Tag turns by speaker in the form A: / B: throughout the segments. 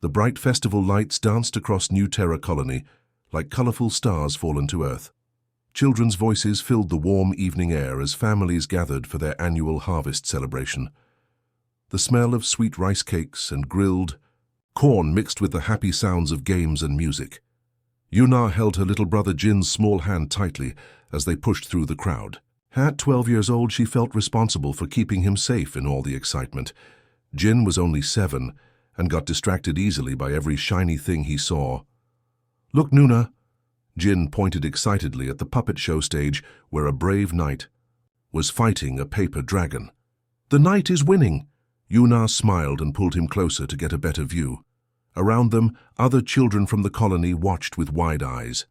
A: The bright festival lights danced across New Terra Colony like colorful stars fallen to earth. Children's voices filled the warm evening air as families gathered for their annual harvest celebration. The smell of sweet rice cakes and grilled corn mixed with the happy sounds of games and music. Yuna held her little brother Jin's small hand tightly as they pushed through the crowd. At 12 years old, she felt responsible for keeping him safe in all the excitement. Jin was only 7 and got distracted easily by every shiny thing he saw. "Look, Nuna!" Jin pointed excitedly at the puppet show stage where a brave knight was fighting a paper dragon. "The knight is winning!" Yuna smiled and pulled him closer to get a better view. Around them, other children from the colony watched with wide eyes.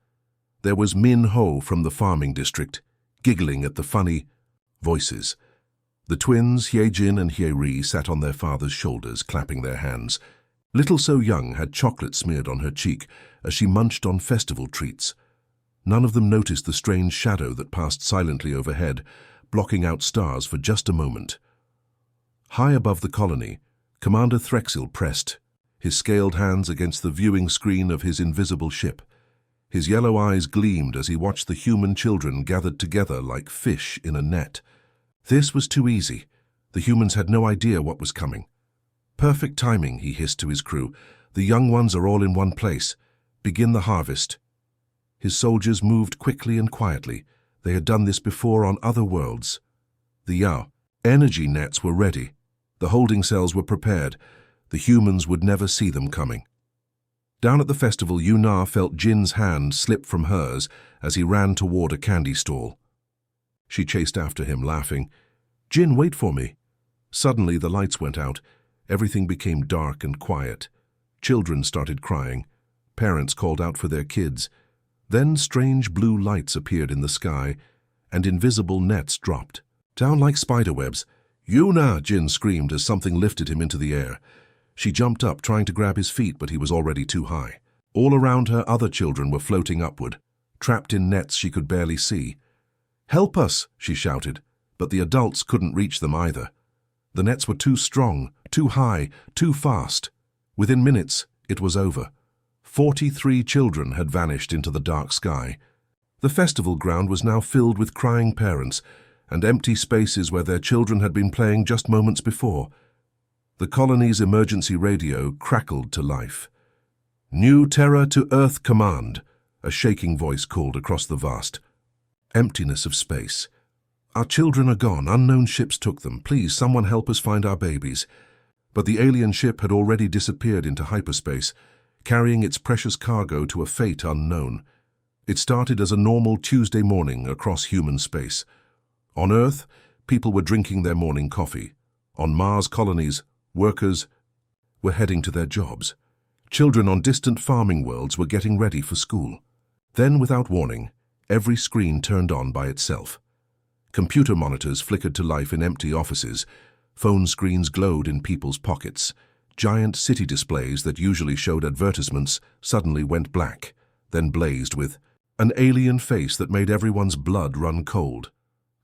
A: There was Min Ho from the farming district, giggling at the funny voices. The twins, Hyejin and Hyeri, sat on their father's shoulders, clapping their hands. Little So Young had chocolate smeared on her cheek as she munched on festival treats. None of them noticed the strange shadow that passed silently overhead, blocking out stars for just a moment. High above the colony, Commander Threxil pressed, his scaled hands against the viewing screen of his invisible ship. His yellow eyes gleamed as he watched the human children gathered together like fish in a net. This was too easy. The humans had no idea what was coming. "Perfect timing," he hissed to his crew. "The young ones are all in one place. Begin the harvest." His soldiers moved quickly and quietly. They had done this before on other worlds. The energy nets were ready. The holding cells were prepared. The humans would never see them coming. Down at the festival, Yuna felt Jin's hand slip from hers as he ran toward a candy stall. She chased after him, laughing. "Jin, wait for me." Suddenly, the lights went out. Everything became dark and quiet. Children started crying. Parents called out for their kids. Then strange blue lights appeared in the sky, and invisible nets dropped. Down like spiderwebs. "Yuna!" Jin screamed as something lifted him into the air. She jumped up, trying to grab his feet, but he was already too high. All around her, other children were floating upward, trapped in nets she could barely see. "Help us!" she shouted, but the adults couldn't reach them either. The nets were too strong, too high, too fast. Within minutes, it was over. 43 children had vanished into the dark sky. The festival ground was now filled with crying parents and empty spaces where their children had been playing just moments before. The colony's emergency radio crackled to life. "New Terra to Earth Command," a shaking voice called across the vast emptiness of space. "Our children are gone. Unknown ships took them. Please, someone help us find our babies." But the alien ship had already disappeared into hyperspace, carrying its precious cargo to a fate unknown. It started as a normal Tuesday morning across human space. On Earth, people were drinking their morning coffee. On Mars colonies, workers were heading to their jobs. Children on distant farming worlds were getting ready for school. Then, without warning, every screen turned on by itself. Computer monitors flickered to life in empty offices. Phone screens glowed in people's pockets. Giant city displays that usually showed advertisements suddenly went black, then blazed with an alien face that made everyone's blood run cold.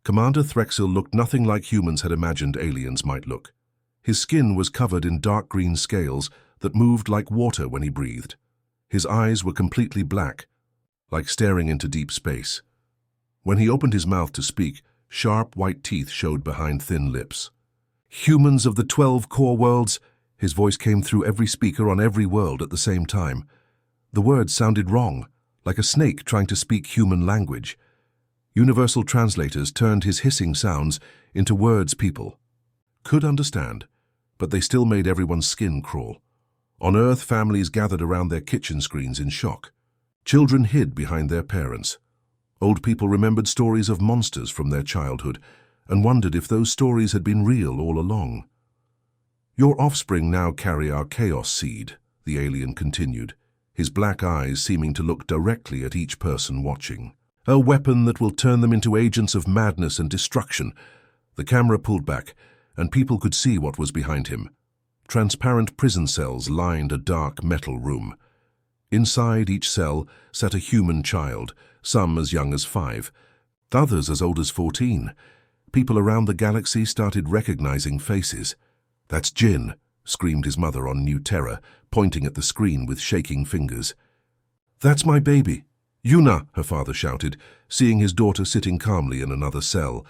A: Commander Threxil looked nothing like humans had imagined aliens might look. His skin was covered in dark green scales that moved like water when he breathed. His eyes were completely black, like staring into deep space. When he opened his mouth to speak, sharp white teeth showed behind thin lips. "Humans of the 12 core worlds," his voice came through every speaker on every world at the same time. The words sounded wrong, like a snake trying to speak human language. Universal translators turned his hissing sounds into words people could understand, but they still made everyone's skin crawl. On Earth, families gathered around their kitchen screens in shock. Children hid behind their parents. Old people remembered stories of monsters from their childhood and wondered if those stories had been real all along. "Your offspring now carry our chaos seed," the alien continued, his black eyes seeming to look directly at each person watching. "A weapon that will turn them into agents of madness and destruction." The camera pulled back, and people could see what was behind him. Transparent prison cells lined a dark metal room. Inside each cell sat a human child, some as young as 5, others as old as 14. People around the galaxy started recognizing faces. "That's Jin," screamed his mother on new terror, pointing at the screen with shaking fingers. "That's my baby! Yuna!" her father shouted, seeing his daughter sitting calmly in another cell.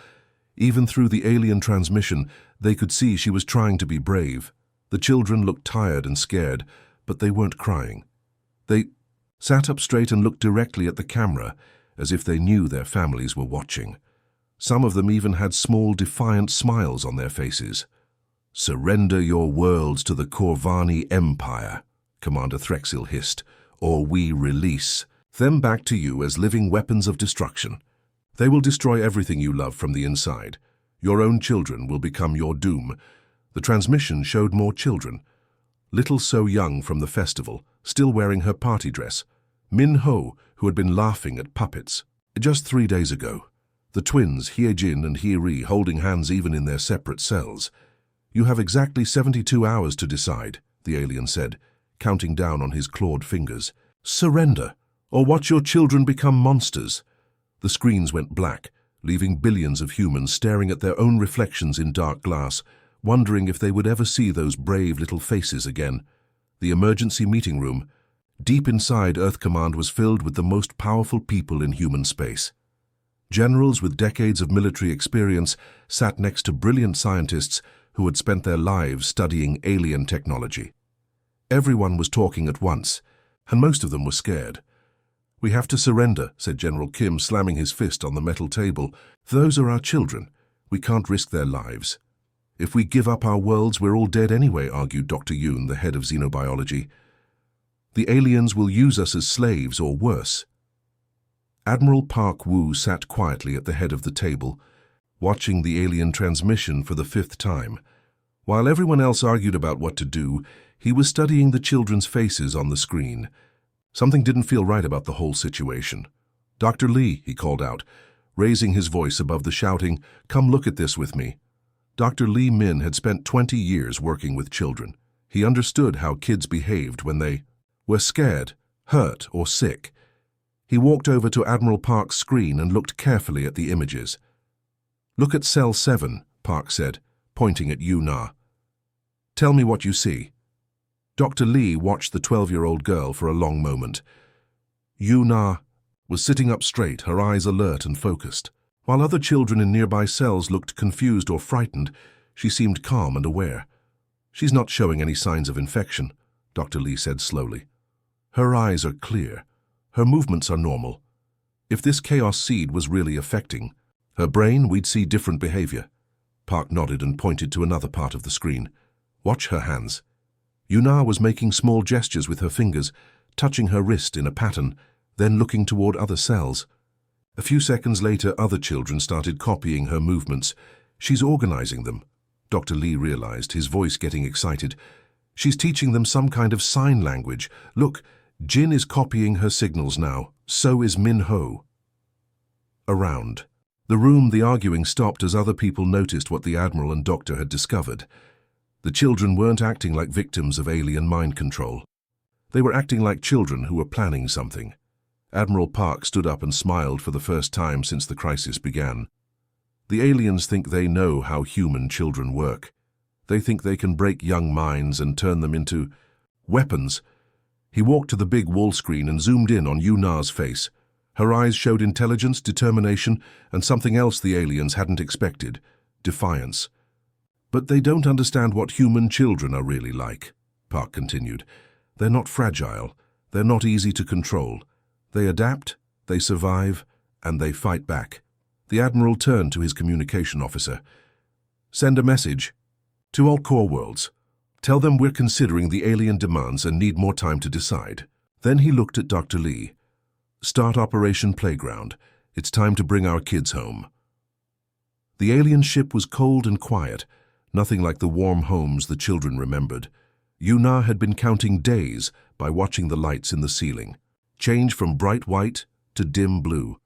A: Even through the alien transmission, they could see she was trying to be brave. The children looked tired and scared, but they weren't crying. They sat up straight and looked directly at the camera, as if they knew their families were watching. Some of them even had small, defiant smiles on their faces. "Surrender your worlds to the Corvani Empire," Commander Threxil hissed, "or we release them back to you as living weapons of destruction. They will destroy everything you love from the inside. Your own children will become your doom." The transmission showed more children. Little So Young from the festival, still wearing her party dress. Min Ho, who had been laughing at puppets. Just 3 days ago. The twins, Hye Jin and Hye Ri, holding hands even in their separate cells. "You have exactly 72 hours to decide," the alien said, counting down on his clawed fingers. "Surrender, or watch your children become monsters." The screens went black, leaving billions of humans staring at their own reflections in dark glass, wondering if they would ever see those brave little faces again. The emergency meeting room, deep inside Earth Command, was filled with the most powerful people in human space. Generals with decades of military experience sat next to brilliant scientists who had spent their lives studying alien technology. Everyone was talking at once, and most of them were scared. "We have to surrender," said General Kim, slamming his fist on the metal table. "Those are our children. We can't risk their lives." "If we give up our worlds, we're all dead anyway," argued Dr. Yoon, the head of xenobiology. "The aliens will use us as slaves or worse." Admiral Park Woo sat quietly at the head of the table, watching the alien transmission for the 5th time. While everyone else argued about what to do, he was studying the children's faces on the screen. Something didn't feel right about the whole situation. "Dr. Lee," he called out, raising his voice above the shouting, "come look at this with me." Dr. Lee Min had spent 20 years working with children. He understood how kids behaved when they were scared, hurt, or sick. He walked over to Admiral Park's screen and looked carefully at the images. "Look at Cell 7, Park said, pointing at Yuna. "Tell me what you see." Dr. Lee watched the 12-year-old girl for a long moment. Yuna was sitting up straight, her eyes alert and focused. While other children in nearby cells looked confused or frightened, she seemed calm and aware. "She's not showing any signs of infection," Dr. Lee said slowly. "Her eyes are clear. Her movements are normal. If this chaos seed was really affecting her brain, we'd see different behavior." Park nodded and pointed to another part of the screen. "Watch her hands." Yuna was making small gestures with her fingers, touching her wrist in a pattern, then looking toward other cells. A few seconds later, other children started copying her movements. "She's organizing them," Dr. Lee realized, his voice getting excited. "She's teaching them some kind of sign language. Look, Jin is copying her signals now. So is Min Ho." Around the room, the arguing stopped as other people noticed what the Admiral and Doctor had discovered. The children weren't acting like victims of alien mind control. They were acting like children who were planning something. Admiral Park stood up and smiled for the first time since the crisis began. "The aliens think they know how human children work. They think they can break young minds and turn them into weapons." He walked to the big wall screen and zoomed in on Yuna's face. Her eyes showed intelligence, determination, and something else the aliens hadn't expected: defiance. "But they don't understand what human children are really like," Park continued. "They're not fragile. They're not easy to control. They adapt, they survive, and they fight back." The Admiral turned to his communication officer. "Send a message to all core worlds. Tell them we're considering the alien demands and need more time to decide." Then he looked at Dr. Lee. "Start Operation Playground. It's time to bring our kids home." The alien ship was cold and quiet, nothing like the warm homes the children remembered. Yuna had been counting days by watching the lights in the ceiling change from bright white to dim blue.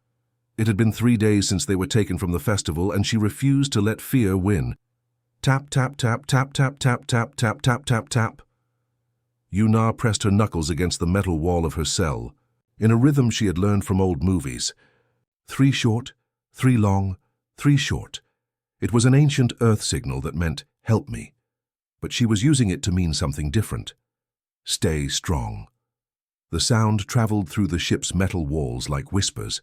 A: It had been 3 days since they were taken from the festival, and she refused to let fear win. Tap, tap, tap, tap, tap, tap, tap, tap, tap, tap, tap. Yuna pressed her knuckles against the metal wall of her cell, in a rhythm she had learned from old movies. 3 short, 3 long, 3 short. It was an ancient Earth signal that meant, "Help me." but she was using it to mean something different. Stay strong. The sound traveled through the ship's metal walls like whispers.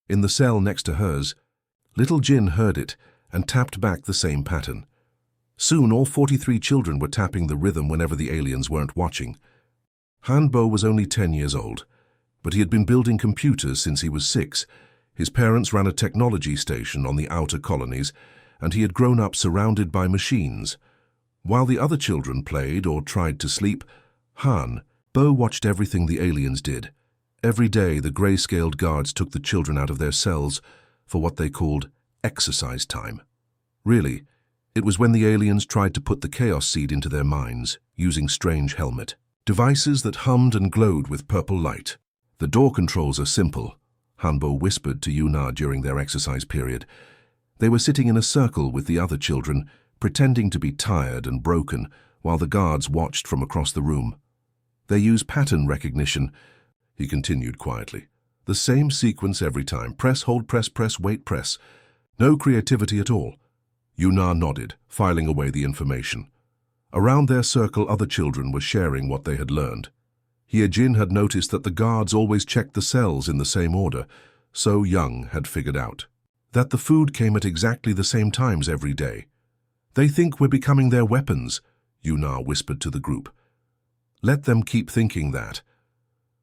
A: In the cell next to hers, little Jin heard it and tapped back the same pattern. Soon all 43 children were tapping the rhythm whenever the aliens weren't watching. Hanbo was only 10 years old, but he had been building computers since he was 6. His parents ran a technology station on the outer colonies, and he had grown up surrounded by machines. While the other children played or tried to sleep, Bo watched everything the aliens did. Every day the gray-scaled guards took the children out of their cells for what they called exercise time. Really, it was when the aliens tried to put the chaos seed into their minds, using strange helmet devices that hummed and glowed with purple light. The door controls are simple, Hanbo whispered to Yuna during their exercise period. They were sitting in a circle with the other children, pretending to be tired and broken, while the guards watched from across the room. They use pattern recognition, he continued quietly. The same sequence every time. Press, hold, press, press, wait, press. No creativity at all. Yuna nodded, filing away the information. Around their circle, other children were sharing what they had learned. Jin had noticed that the guards always checked the cells in the same order, so Young had figured out that the food came at exactly the same times every day. They think we're becoming their weapons, Yuna whispered to the group. Let them keep thinking that.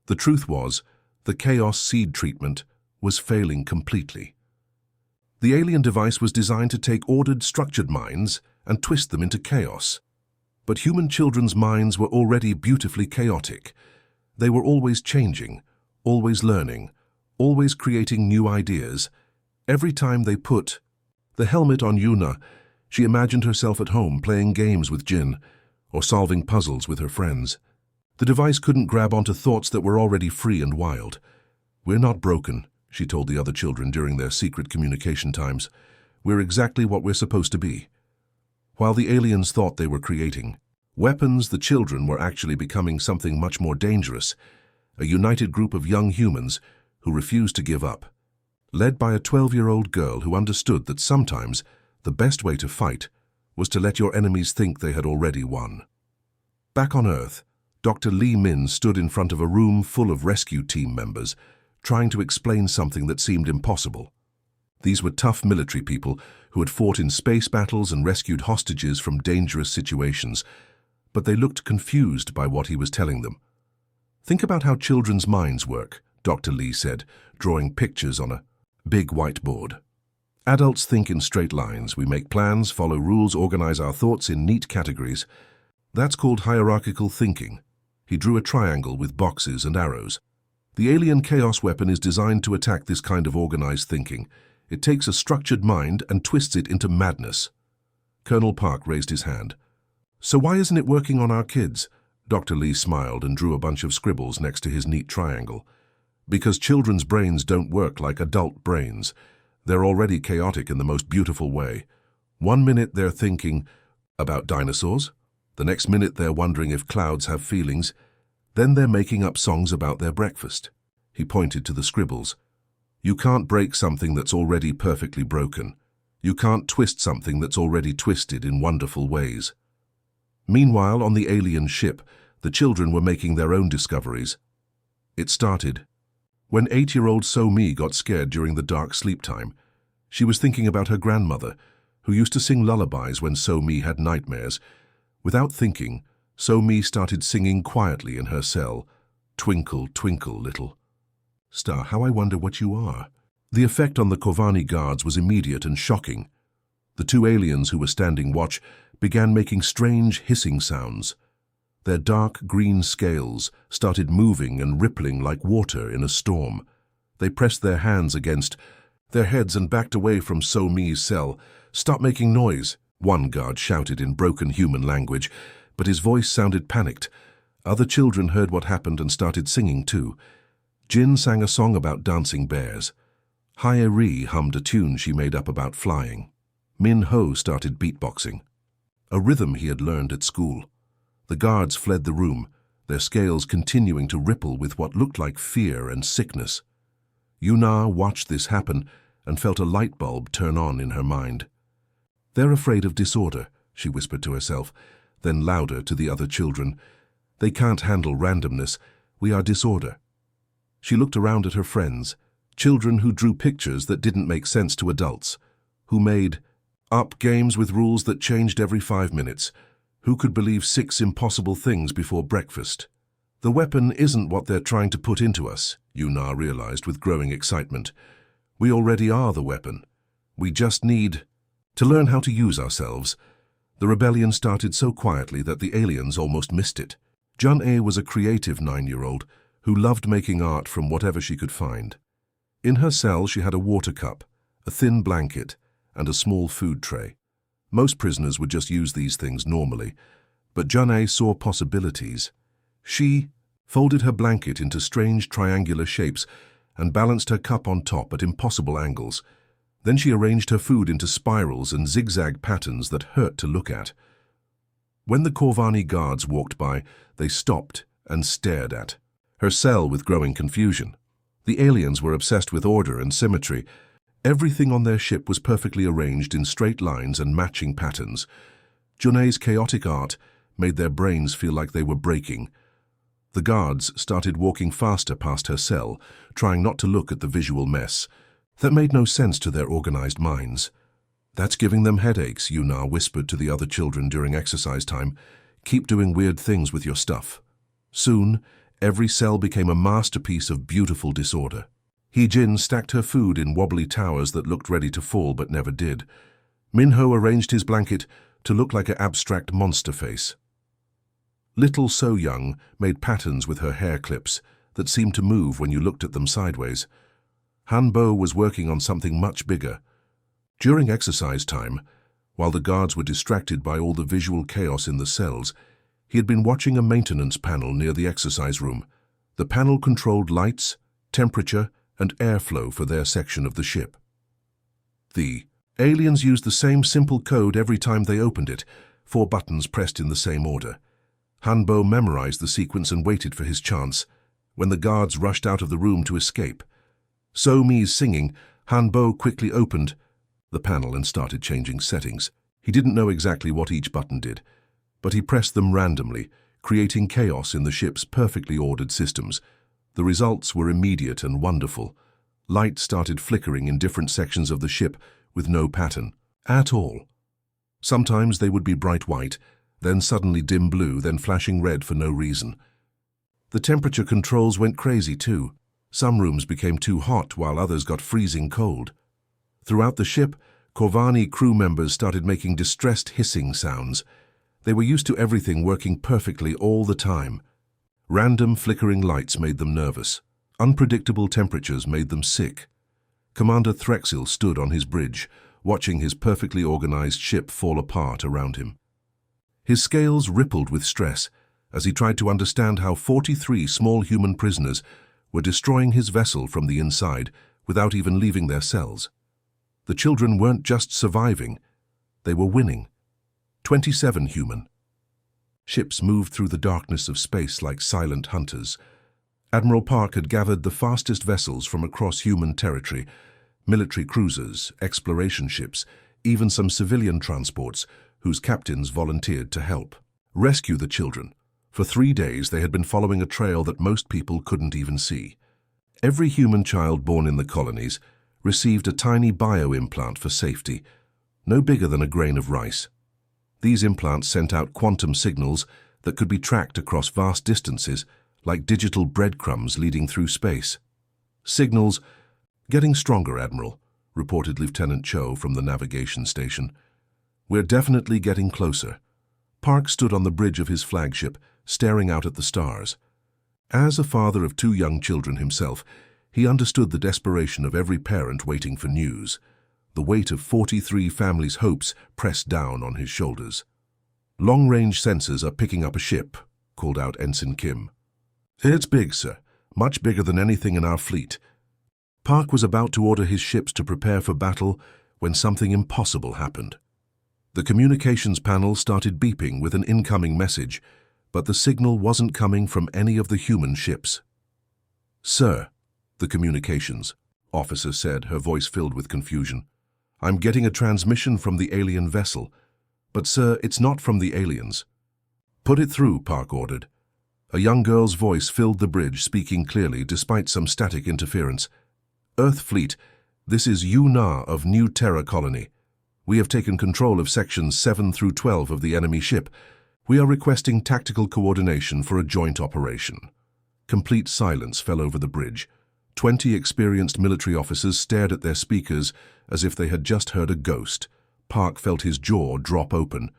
A: The truth was, the chaos seed treatment was failing completely. The alien device was designed to take ordered, structured minds and twist them into chaos. But human children's minds were already beautifully chaotic. They were always changing, always learning, always creating new ideas. Every time they put the helmet on Yuna, she imagined herself at home playing games with Jin or solving puzzles with her friends. The device couldn't grab onto thoughts that were already free and wild. We're not broken, she told the other children during their secret communication times. We're exactly what we're supposed to be. While the aliens thought they were creating weapons, the children were actually becoming something much more dangerous, a united group of young humans who refused to give up, led by a 12-year-old girl who understood that sometimes the best way to fight was to let your enemies think they had already won. Back on Earth, Dr. Lee Min stood in front of a room full of rescue team members, trying to explain something that seemed impossible. These were tough military people who had fought in space battles and rescued hostages from dangerous situations, but they looked confused by what he was telling them. Think about how children's minds work, Dr. Lee said, drawing pictures on a big whiteboard. Adults think in straight lines. We make plans, follow rules, organize our thoughts in neat categories. That's called hierarchical thinking. He drew a triangle with boxes and arrows. The alien chaos weapon is designed to attack this kind of organized thinking. It takes a structured mind and twists it into madness. Colonel Park raised his hand. So why isn't it working on our kids? Dr. Lee smiled and drew a bunch of scribbles next to his neat triangle. Because children's brains don't work like adult brains. They're already chaotic in the most beautiful way. 1 minute they're thinking about dinosaurs. The next minute they're wondering if clouds have feelings. Then they're making up songs about their breakfast. He pointed to the scribbles. You can't break something that's already perfectly broken. You can't twist something that's already twisted in wonderful ways. Meanwhile, on the alien ship, the children were making their own discoveries. It started when 8-year-old So-Mi got scared during the dark sleep time. She was thinking about her grandmother, who used to sing lullabies when So-Mi had nightmares. Without thinking, So-Mi started singing quietly in her cell, "Twinkle, twinkle, little star, how I wonder what you are." The effect on the Kovani guards was immediate and shocking. The 2 aliens who were standing watch began making strange hissing sounds. Their dark green scales started moving and rippling like water in a storm. They pressed their hands against their heads and backed away from So-Mi's cell. "Stop making noise," one guard shouted in broken human language, but his voice sounded panicked. Other children heard what happened and started singing too. Jin sang a song about dancing bears. Hae-ri hummed a tune she made up about flying. Min-ho started beatboxing, a rhythm he had learned at school. The guards fled the room, their scales continuing to ripple with what looked like fear and sickness. Yuna watched this happen and felt a light bulb turn on in her mind. "They're afraid of disorder," she whispered to herself. then louder to the other children. "They can't handle randomness. We are disorder." She looked around at her friends, children who drew pictures that didn't make sense to adults, who made up games with rules that changed every 5 minutes, who could believe 6 impossible things before breakfast. "The weapon isn't what they're trying to put into us," Yuna realized with growing excitement. "We already are the weapon. We just need to learn how to use ourselves." The rebellion started so quietly that the aliens almost missed it. Jun-A was a creative 9-year-old who loved making art from whatever she could find. In her cell, she had a water cup, a thin blanket, and a small food tray. Most prisoners would just use these things normally, but Jun-A saw possibilities. She folded her blanket into strange triangular shapes and balanced her cup on top at impossible angles. Then she arranged her food into spirals and zigzag patterns that hurt to look at. When the Corvani guards walked by, they stopped and stared at her cell with growing confusion. The aliens were obsessed with order and symmetry. Everything on their ship was perfectly arranged in straight lines and matching patterns. Jun-A's chaotic art made their brains feel like they were breaking. The guards started walking faster past her cell, trying not to look at the visual mess. That made no sense to their organized minds. "That's giving them headaches," Yuna whispered to the other children during exercise time. "Keep doing weird things with your stuff." Soon, every cell became a masterpiece of beautiful disorder. Hee-Jin stacked her food in wobbly towers that looked ready to fall but never did. Minho arranged his blanket to look like an abstract monster face. Little So-Young made patterns with her hair clips that seemed to move when you looked at them sideways. Han-Bo was working on something much bigger. During exercise time, while the guards were distracted by all the visual chaos in the cells, he had been watching a maintenance panel near the exercise room. The panel controlled lights, temperature, and airflow for their section of the ship. The aliens used the same simple code every time they opened it, 4 buttons pressed in the same order. Han-Bo memorized the sequence and waited for his chance. When the guards rushed out of the room to escape, So-Mi's singing, Han-Bo quickly opened the panel and started changing settings. He didn't know exactly what each button did, but he pressed them randomly, creating chaos in the ship's perfectly ordered systems. The results were immediate and wonderful. Light started flickering in different sections of the ship with no pattern at all. Sometimes they would be bright white, then suddenly dim blue, then flashing red for no reason. The temperature controls went crazy too. Some rooms became too hot while others got freezing cold. Throughout the ship, Corvani crew members started making distressed hissing sounds. They were used to everything working perfectly all the time. Random flickering lights made them nervous. Unpredictable temperatures made them sick. Commander Threxil stood on his bridge, watching his perfectly organized ship fall apart around him. His scales rippled with stress as he tried to understand how 43 small human prisoners were destroying his vessel from the inside without even leaving their cells. The children weren't just surviving, they were winning. 27 human. Ships moved through the darkness of space like silent hunters. Admiral Park had gathered the fastest vessels from across human territory, military cruisers, exploration ships, even some civilian transports whose captains volunteered to help rescue the children. For 3 days, they had been following a trail that most people couldn't even see. Every human child born in the colonies received a tiny bio-implant for safety, no bigger than a grain of rice. These implants sent out quantum signals that could be tracked across vast distances, like digital breadcrumbs leading through space. Signals getting stronger, Admiral, reported Lieutenant Cho from the navigation station. We're definitely getting closer. Park stood on the bridge of his flagship, staring out at the stars. As a father of 2 young children himself, he understood the desperation of every parent waiting for news. The weight of 43 families' hopes pressed down on his shoulders. "Long-range sensors are picking up a ship," called out Ensign Kim. "It's big, sir. Much bigger than anything in our fleet." Park was about to order his ships to prepare for battle when something impossible happened. The communications panel started beeping with an incoming message, but the signal wasn't coming from any of the human ships. "Sir," the communications officer said, her voice filled with confusion. "I'm getting a transmission from the alien vessel. But sir, it's not from the aliens. "Put it through," Park ordered. A young girl's voice filled the bridge, speaking clearly despite some static interference. "Earth Fleet, this is Yu-Na of New Terra Colony. We have taken control of sections 7 through 12 of the enemy ship. We are requesting tactical coordination for a joint operation." Complete silence fell over the bridge. 20 experienced military officers stared at their speakers as if they had just heard a ghost. Park felt his jaw drop open.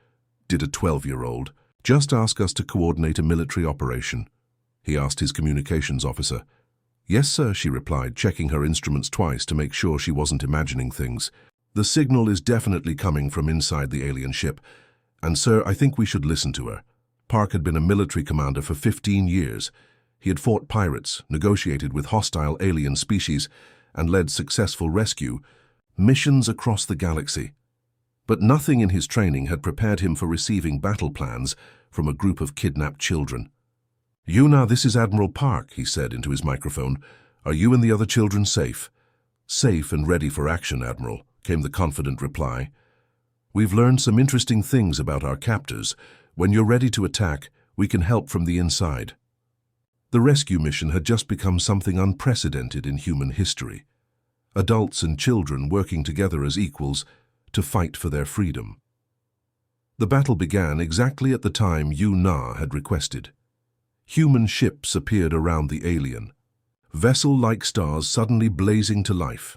A: Did a 12-year-old just ask us to coordinate a military operation? He asked his communications officer. "Yes, sir," she replied, checking her instruments twice to make sure she wasn't imagining things. "The signal is definitely coming from inside the alien ship. And, sir, I think we should listen to her." Park had been a military commander for 15 years. He had fought pirates, negotiated with hostile alien species, and led successful rescue missions across the galaxy. But nothing in his training had prepared him for receiving battle plans from a group of kidnapped children. "Yuna, this is Admiral Park," he said into his microphone. "Are you and the other children safe?" "Safe and ready for action, Admiral," came the confident reply. "We've learned some interesting things about our captors. When you're ready to attack, we can help from the inside." The rescue mission had just become something unprecedented in human history. Adults and children working together as equals to fight for their freedom. The battle began exactly at the time Yu-Na had requested. Human ships appeared around the alien, vessel-like stars suddenly blazing to life.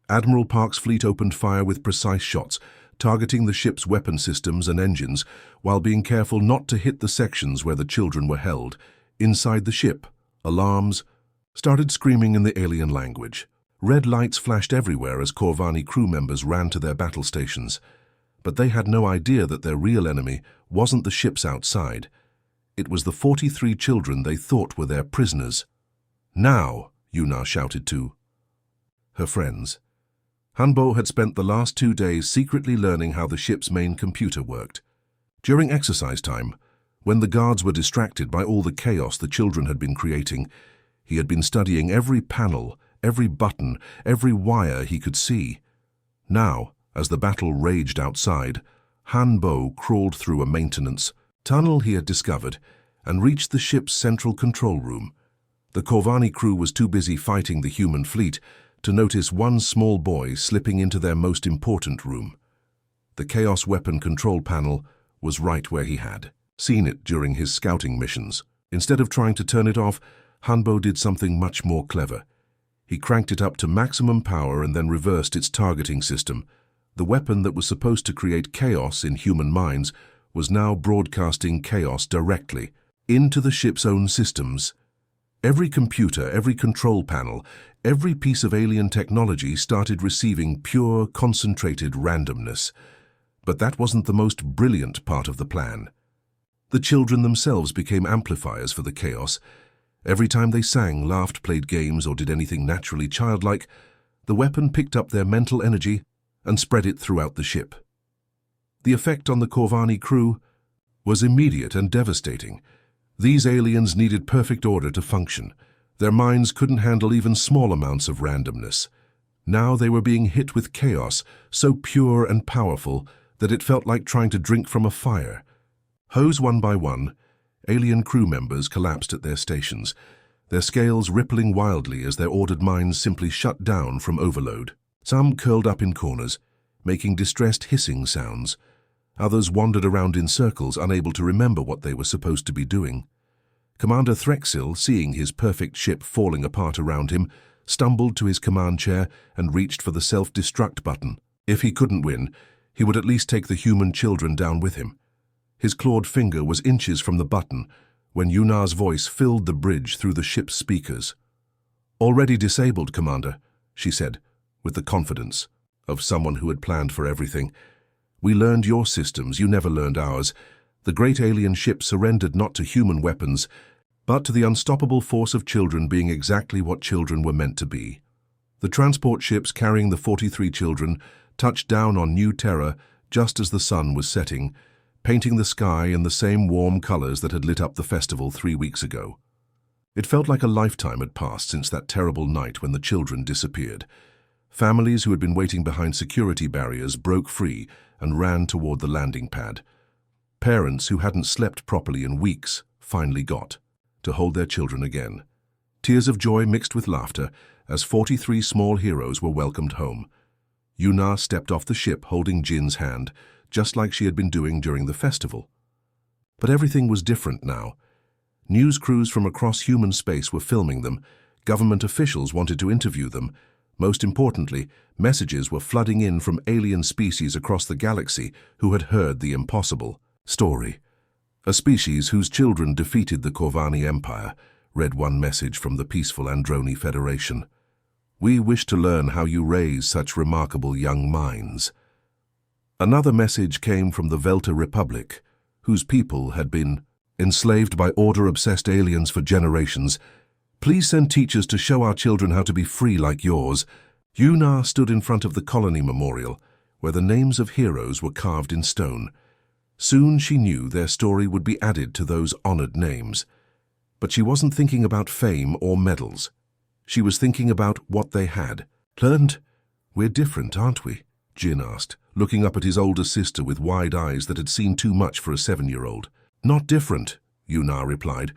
A: Admiral Park's fleet opened fire with precise shots, targeting the ship's weapon systems and engines, while being careful not to hit the sections where the children were held. Inside the ship, alarms started screaming in the alien language. Red lights flashed everywhere as Corvani crew members ran to their battle stations. But they had no idea that their real enemy wasn't the ships outside. It was the 43 children they thought were their prisoners. "Now," Yuna shouted to her friends. Hanbo had spent the last 2 days secretly learning how the ship's main computer worked. During exercise time, when the guards were distracted by all the chaos the children had been creating, he had been studying every panel, every button, every wire he could see. Now, as the battle raged outside, Hanbo crawled through a maintenance tunnel he had discovered and reached the ship's central control room. The Corvani crew was too busy fighting the human fleet to notice one small boy slipping into their most important room. The Chaos Weapon Control Panel was right where he had seen it during his scouting missions. Instead of trying to turn it off, Hanbo did something much more clever. He cranked it up to maximum power and then reversed its targeting system. The weapon that was supposed to create chaos in human minds was now broadcasting chaos directly into the ship's own systems. Every computer, every control panel, every piece of alien technology started receiving pure, concentrated randomness. But that wasn't the most brilliant part of the plan. The children themselves became amplifiers for the chaos. Every time they sang, laughed, played games, or did anything naturally childlike, the weapon picked up their mental energy and spread it throughout the ship. The effect on the Corvani crew was immediate and devastating. These aliens needed perfect order to function. Their minds couldn't handle even small amounts of randomness. Now they were being hit with chaos, so pure and powerful that it felt like trying to drink from a fire. Hosed one by one, alien crew members collapsed at their stations, their scales rippling wildly as their ordered minds simply shut down from overload. Some curled up in corners, making distressed hissing sounds. Others wandered around in circles, unable to remember what they were supposed to be doing. Commander Threxil, seeing his perfect ship falling apart around him, stumbled to his command chair and reached for the self-destruct button. If he couldn't win, he would at least take the human children down with him. His clawed finger was inches from the button when Yuna's voice filled the bridge through the ship's speakers. "Already disabled, Commander," she said, with the confidence of someone who had planned for everything. "We learned your systems, you never learned ours. The great alien ship surrendered not to human weapons, but to the unstoppable force of children being exactly what children were meant to be." The transport ships carrying the 43 children touched down on New Terra just as the sun was setting, painting the sky in the same warm colors that had lit up the festival 3 weeks ago. It felt like a lifetime had passed since that terrible night when the children disappeared. Families who had been waiting behind security barriers broke free and ran toward the landing pad. Parents who hadn't slept properly in weeks finally got to hold their children again. Tears of joy mixed with laughter as 43 small heroes were welcomed home. Yuna stepped off the ship holding Jin's hand, just like she had been doing during the festival. But everything was different now. News crews from across human space were filming them. Government officials wanted to interview them. Most importantly, messages were flooding in from alien species across the galaxy who had heard the impossible story. A species whose children defeated the Corvani Empire, read one message from the peaceful Androni Federation. We wish to learn how you raise such remarkable young minds. Another message came from the Velta Republic, whose people had been enslaved by order-obsessed aliens for generations. Please send teachers to show our children how to be free like yours. Yuna stood in front of the colony memorial, where the names of heroes were carved in stone. Soon she knew their story would be added to those honored names. But she wasn't thinking about fame or medals. She was thinking about what they had learned. We're different, aren't we? Jin asked, looking up at his older sister with wide eyes that had seen too much for a 7-year-old. Not different, Yuna replied,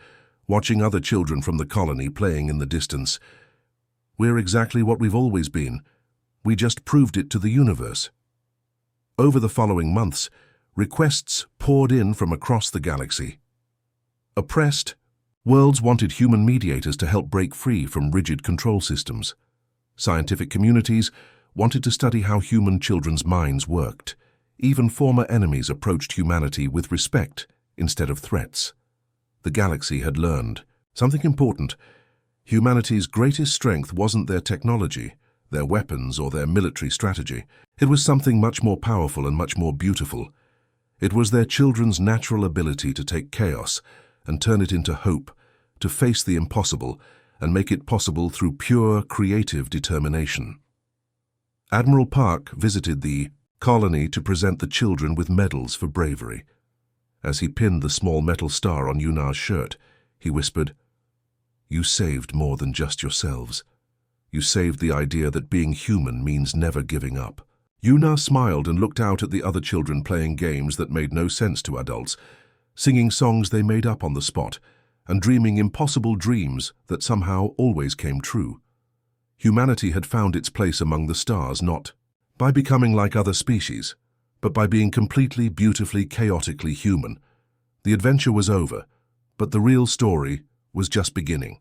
A: watching other children from the colony playing in the distance. We're exactly what we've always been. We just proved it to the universe. Over the following months, requests poured in from across the galaxy. Oppressed, worlds wanted human mediators to help break free from rigid control systems. Scientific communities wanted to study how human children's minds worked. Even former enemies approached humanity with respect instead of threats. The galaxy had learned something important. Humanity's greatest strength wasn't their technology, their weapons, or their military strategy. It was something much more powerful and much more beautiful. It was their children's natural ability to take chaos and turn it into hope, to face the impossible and make it possible through pure, creative determination. Admiral Park visited the colony to present the children with medals for bravery. As he pinned the small metal star on Yuna's shirt, he whispered, "You saved more than just yourselves. You saved the idea that being human means never giving up." Yuna smiled and looked out at the other children playing games that made no sense to adults, singing songs they made up on the spot, and dreaming impossible dreams that somehow always came true. Humanity had found its place among the stars not by becoming like other species, but by being completely, beautifully, chaotically human. The adventure was over, but the real story was just beginning.